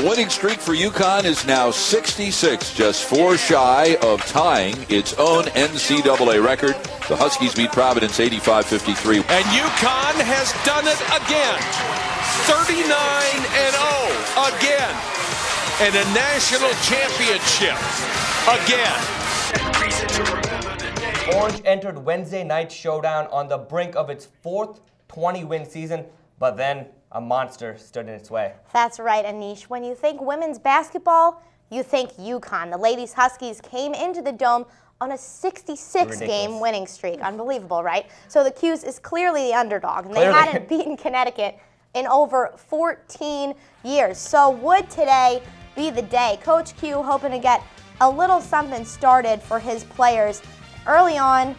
winning streak for UConn is now 66, just 4 shy of tying its own NCAA record. The Huskies beat Providence 85-53. And UConn has done it again. 39-0 again. And a national championship again. Orange entered Wednesday night showdown on the brink of its 4th 20-win season, but then a monster stood in its way. That's right, Anish. When you think women's basketball, you think UConn. The Ladies Huskies came into the Dome on a 66-game winning streak. Unbelievable, right? So the 'Cuse is clearly the underdog, and they hadn't beaten Connecticut in over 14 years. So would today be the day? Coach Q hoping to get a little something started for his players. Early on,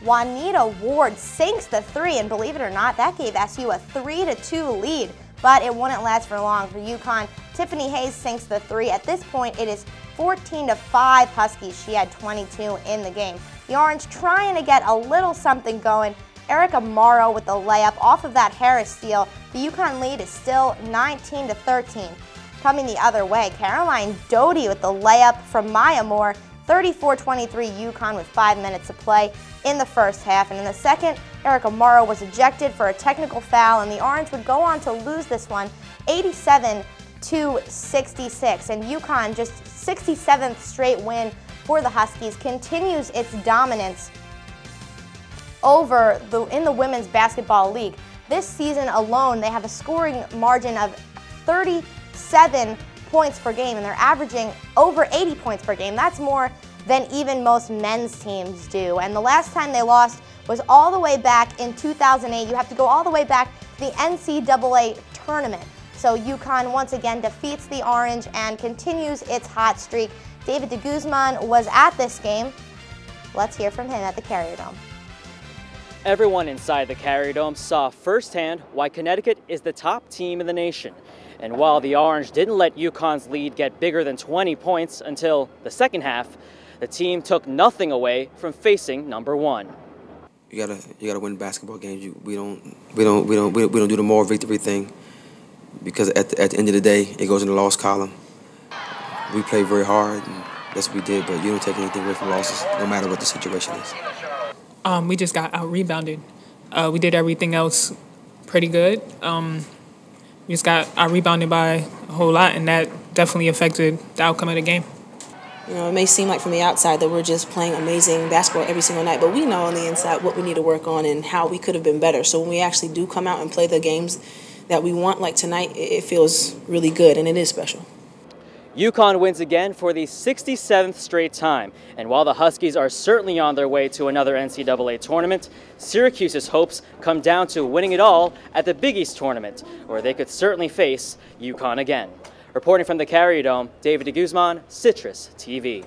Juanita Ward sinks the 3, and believe it or not, that gave SU a 3-2 lead, but it wouldn't last for long for UConn. Tiffany Hayes sinks the 3. At this point, it is 14-5 Huskies. She had 22 in the game. The Orange trying to get a little something going. Erica Morrow with the layup off of that Harris steal. The UConn lead is still 19-13. Coming the other way, Caroline Doty with the layup from Maya Moore. 34-23 UConn with 5 minutes to play in the first half. And in the second, Erica Morrow was ejected for a technical foul, and the Orange would go on to lose this one 87-66. And UConn, just 67th straight win for the Huskies, continues its dominance in the Women's Basketball League. This season alone, they have a scoring margin of 37 points per game, and they're averaging over 80 points per game. That's more than even most men's teams do. And the last time they lost was all the way back in 2008. You have to go all the way back to the NCAA tournament. So UConn once again defeats the Orange and continues its hot streak. David DeGuzman was at this game. Let's hear from him at the Carrier Dome. Everyone inside the Carrier Dome saw firsthand why Connecticut is the top team in the nation. And while the Orange didn't let UConn's lead get bigger than 20 points until the second half, the team took nothing away from facing number 1. You gotta win basketball games. We don't do the moral victory thing, because at the end of the day, it goes in the loss column. We played very hard, and that's what we did. But you don't take anything away from losses, no matter what the situation is. We just got out-rebounded. We did everything else pretty good. We just got out-rebounded by a whole lot, and that definitely affected the outcome of the game. You know, it may seem like from the outside that we're just playing amazing basketball every single night, but we know on the inside what we need to work on and how we could have been better. So when we actually do come out and play the games that we want, like tonight, it feels really good, and it is special. UConn wins again for the 67th straight time, and while the Huskies are certainly on their way to another NCAA tournament, Syracuse's hopes come down to winning it all at the Big East tournament, where they could certainly face UConn again. Reporting from the Carrier Dome, David DeGuzman, Citrus TV.